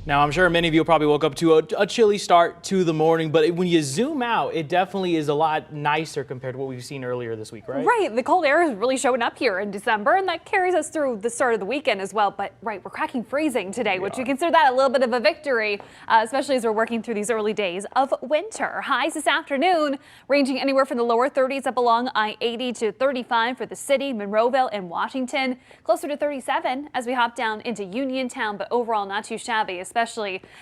Now, I'm sure many of you probably woke up to a chilly start to the morning, but when you zoom out, it definitely is a lot nicer compared to what we've seen earlier this week, right? Right. The cold air is really showing up here in December, and that carries us through the start of the weekend as well. But we're cracking freezing today, which we consider that a little bit of a victory, especially as we're working through these early days of winter. Highs this afternoon ranging anywhere from the lower 30s up along I-80 to 35 for the city, Monroeville, and Washington. Closer to 37 as we hop down into Uniontown, but overall not too shabby, especially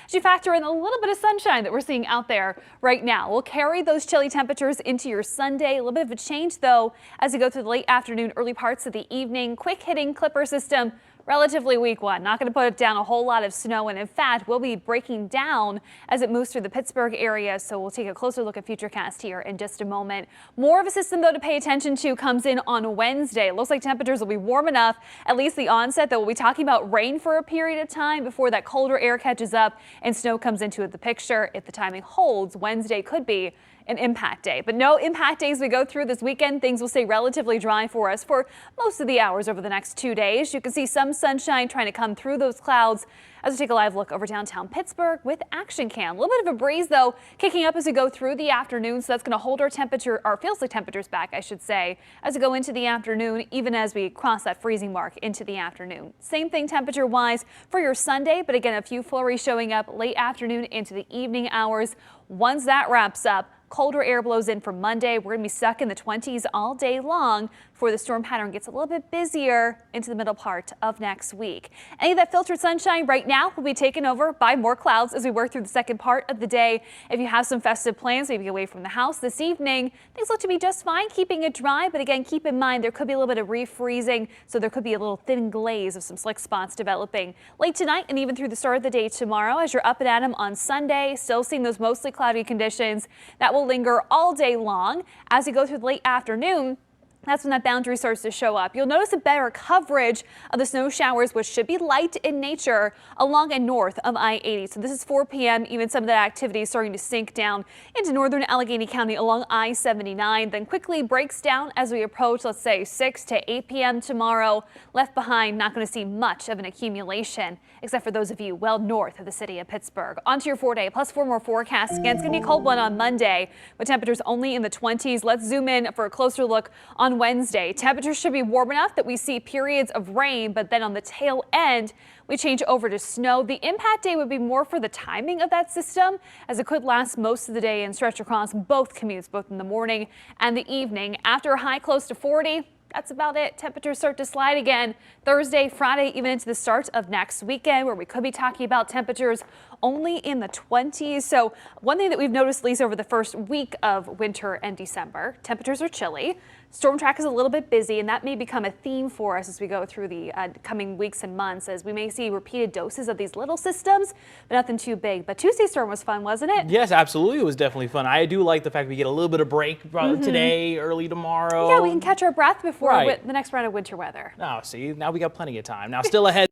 as you factor in a little bit of sunshine that we're seeing out there right now. We'll carry those chilly temperatures into your Sunday. A little bit of a change, though, as we go through the late afternoon, early parts of the evening. Quick hitting Clipper system. Relatively weak one. Not going to put down a whole lot of snow, and in fact will be breaking down as it moves through the Pittsburgh area, so we'll take a closer look at Futurecast here in just a moment. More of a system, though, to pay attention to comes in on Wednesday. It looks like temperatures will be warm enough, at least the onset, that we'll be talking about rain for a period of time before that colder air catches up and snow comes into the picture. If the timing holds, Wednesday could be an impact day, but no impact days we go through this weekend. Things will stay relatively dry for us for most of the hours over the next 2 days. You can see some sunshine trying to come through those clouds as we take a live look over downtown Pittsburgh with Action Cam. A little bit of a breeze, though, kicking up as we go through the afternoon, so that's going to hold our temperature, our feels like temperatures back, I should say, as we go into the afternoon, even as we cross that freezing mark into the afternoon. Same thing temperature-wise for your Sunday, but again, a few flurries showing up late afternoon into the evening hours. Once that wraps up, colder air blows in for Monday. We're going to be stuck in the 20s all day long before the storm pattern gets a little bit busier into the middle part of next week. Any of that filtered sunshine right now will be taken over by more clouds as we work through the second part of the day. If you have some festive plans, maybe away from the house this evening, things look to be just fine, keeping it dry. But again, keep in mind there could be a little bit of refreezing, so there could be a little thin glaze of some slick spots developing late tonight and even through the start of the day tomorrow. As you're up and at 'em on Sunday, still seeing those mostly cloudy conditions that will linger all day long. As we go through the late afternoon, that's when that boundary starts to show up. You'll notice a better coverage of the snow showers, which should be light in nature along and north of I-80. So this is 4 p.m. Even some of that activity is starting to sink down into northern Allegheny County along I-79, then quickly breaks down as we approach, let's say, 6 to 8 p.m. tomorrow. Left behind, not going to see much of an accumulation, except for those of you well north of the city of Pittsburgh. Onto your 4-day plus 4 more forecasts. Again, it's going to be a cold one on Monday, with temperatures only in the 20s. Let's zoom in for a closer look on Wednesday. Temperatures should be warm enough that we see periods of rain, but then on the tail end, we change over to snow. The impact day would be more for the timing of that system, as it could last most of the day and stretch across both commutes, both in the morning and the evening. After a high close to 40, that's about it. Temperatures start to slide again Thursday, Friday, even into the start of next weekend, where we could be talking about temperatures only in the 20s. So one thing that we've noticed, at least over the first week of winter and December, temperatures are chilly. Storm track is a little bit busy, and that may become a theme for us as we go through the coming weeks and months, as we may see repeated doses of these little systems, but nothing too big. But Tuesday's storm was fun, wasn't it? Yes, absolutely. It was definitely fun. I do like the fact we get a little bit of break today, early tomorrow. Yeah, we can catch our breath before Right. the next round of winter weather. Oh, see, now we got plenty of time. Now, still ahead.